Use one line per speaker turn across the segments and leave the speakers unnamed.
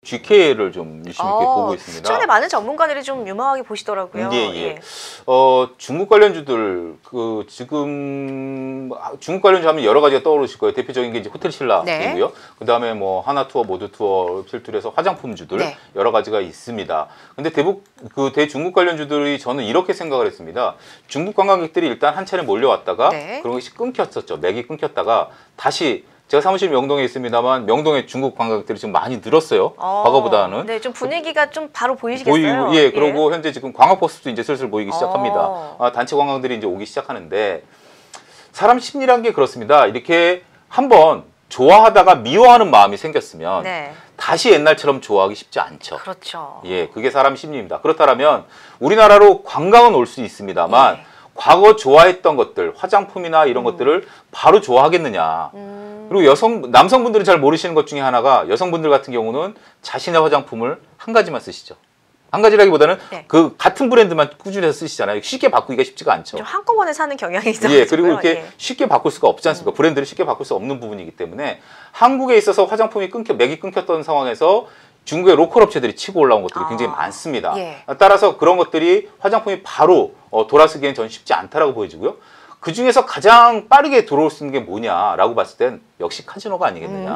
GK를 좀 유심 있게 보고 있습니다.
최근에 많은 전문가들이 좀 유망하게 보시더라고요.
예. 중국 관련주들 지금 중국 관련주 하면 여러 가지가 떠오르실 거예요. 대표적인 게 이제 호텔 신라이고요. 그다음에 뭐 하나투어, 모두투어 필두해서 화장품주들 여러 가지가 있습니다. 근데 대부분 그 대중국 관련주들이 저는 이렇게 생각을 했습니다. 중국 관광객들이 일단 한 차례 몰려왔다가 그런 것이 끊겼었죠. 맥이 끊겼다가 다시 제가 사무실 명동에 있습니다만 명동에 중국 관광객들이 지금 많이 늘었어요. 과거보다는.
네, 좀 분위기가 좀 바로 보이시겠어요.
예, 그리고 현재 지금 광학버스도 이제 슬슬 보이기 시작합니다. 단체 관광들이 이제 오기 시작하는데 사람 심리란 게 그렇습니다. 이렇게 한번 좋아하다가 미워하는 마음이 생겼으면 다시 옛날처럼 좋아하기 쉽지 않죠.
그렇죠.
예, 그게 사람 심리입니다. 그렇다면 우리나라로 관광은 올 수 있습니다만 과거 좋아했던 것들, 화장품이나 이런 것들을 바로 좋아하겠느냐. 그리고 남성분들은 잘 모르시는 것 중에 하나가 여성분들 같은 경우는 자신의 화장품을 한 가지만 쓰시죠. 한 가지라기보다는 그 같은 브랜드만 꾸준히 쓰시잖아요. 쉽게 바꾸기가 쉽지가 않죠.
좀 한꺼번에 사는 경향이 있어요.
예, 그리고 이렇게 쉽게 바꿀 수가 없지 않습니까? 브랜드를 쉽게 바꿀 수 없는 부분이기 때문에 한국에 있어서 화장품이 맥이 끊겼던 상황에서 중국의 로컬 업체들이 치고 올라온 것들이 굉장히 많습니다. 따라서 그런 것들이 화장품이 바로 돌아서기엔 전 쉽지 않다라고 보여지고요. 그 중에서 가장 빠르게 들어올 수 있는 게 뭐냐라고 봤을 땐 역시 카지노가 아니겠느냐.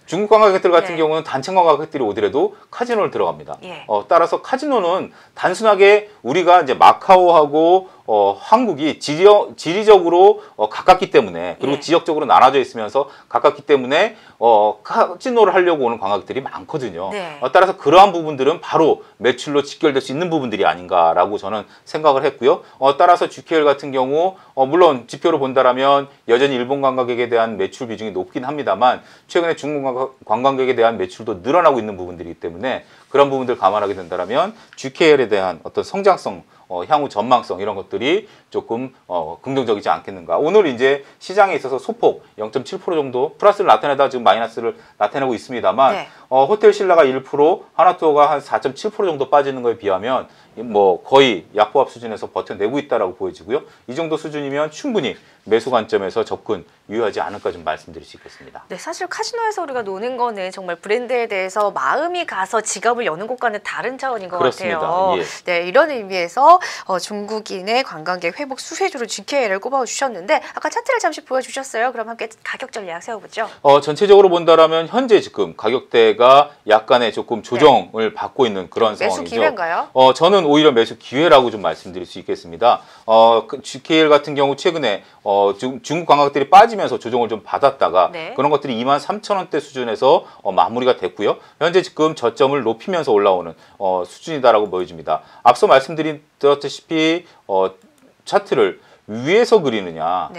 중국 관광객들 같은 경우는 단체 관광객들이 오더라도 카지노를 들어갑니다. 따라서 카지노는 단순하게 우리가 이제 마카오하고 한국이 지리적으로 가깝기 때문에 그리고 지역적으로 나눠져 있으면서 가깝기 때문에 카지노를 하려고 오는 관광객들이 많거든요. 따라서 그러한 부분들은 바로 매출로 직결될 수 있는 부분들이 아닌가라고 저는 생각을 했고요. 따라서 GKL 같은 경우 물론 지표로 본다라면 여전히 일본 관광객에 대한 매출 비중이 높긴 합니다만 최근에 중국 관광객에 대한 매출도 늘어나고 있는 부분들이기 때문에 그런 부분들 감안하게 된다면 GKL에 대한 어떤 성장성 향후 전망성 이런 것들이 조금 긍정적이지 않겠는가. 오늘 이제 시장에 있어서 소폭 0.7% 정도 플러스를 나타내다 지금 마이너스를 나타내고 있습니다만 호텔 신라가 1%, 하나투어가 한 4.7% 정도 빠지는 거에 비하면 뭐 거의 약보합 수준에서 버텨내고 있다라고 보여지고요. 이 정도 수준이면 충분히 매수 관점에서 접근 유효하지 않을까 좀 말씀드릴 수 있겠습니다.
네, 사실 카지노에서 우리가 노는 거는 정말 브랜드에 대해서 마음이 가서 지갑을 여는 것과는 다른 차원인 것 같아요. 네, 이런 의미에서 중국인의 관광객 회복 수혜주로 GKL을 꼽아주셨는데 아까 차트를 잠시 보여주셨어요. 그럼 함께 가격 전략 세워보죠.
전체적으로 본다라면 현재 지금 가격대가 약간의 조금 조정을 받고 있는 그런 상황이죠.
매수 기회인가요?
저는 오히려 매수 기회라고 좀 말씀드릴 수 있겠습니다. GKL 같은 경우 최근에 중국 관광객들이 빠지면서 조정을 좀 받았다가 그런 것들이 23,000원대 수준에서 마무리가 됐고요. 현재 지금 저점을 높이면서 올라오는 수준이다라고 보여집니다. 앞서 말씀드렸다시피 차트를 위에서 그리느냐,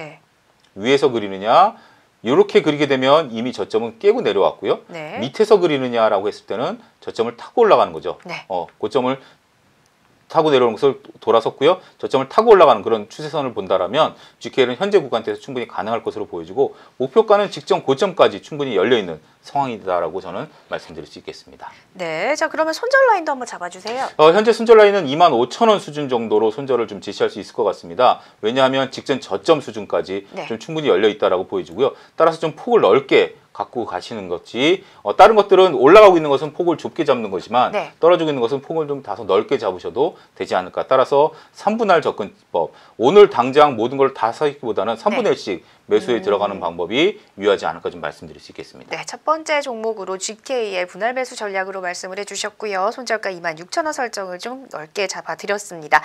이렇게 그리게 되면 이미 저점은 깨고 내려왔고요. 밑에서 그리느냐라고 했을 때는 저점을 타고 올라가는 거죠. 고점을 타고 내려오는 것을 돌아섰고요. 저점을 타고 올라가는 그런 추세선을 본다라면 GKL은 현재 구간대에서 충분히 가능할 것으로 보여지고 목표가는 직전 고점까지 충분히 열려있는 상황이다라고 저는 말씀드릴 수 있겠습니다.
네, 자 그러면 손절 라인도 한번 잡아주세요.
현재 손절 라인은 25,000원 수준 정도로 손절을 좀 제시할 수 있을 것 같습니다. 왜냐하면 직전 저점 수준까지 좀 충분히 열려있다라고 보여지고요. 따라서 좀 폭을 넓게 갖고 가시는 것이 다른 것들은 올라가고 있는 것은 폭을 좁게 잡는 거지만 떨어지고 있는 것은 폭을 좀 다소 넓게 잡으셔도 되지 않을까. 따라서 3분할 접근법, 오늘 당장 모든 걸 다 사기보다는 3분의 1씩 매수에 들어가는 방법이 유효하지 않을까 좀 말씀드릴 수 있겠습니다.
네, 첫 번째 종목으로 GKL 분할 매수 전략으로 말씀을 해주셨고요. 손절가 26,000원 설정을 좀 넓게 잡아드렸습니다.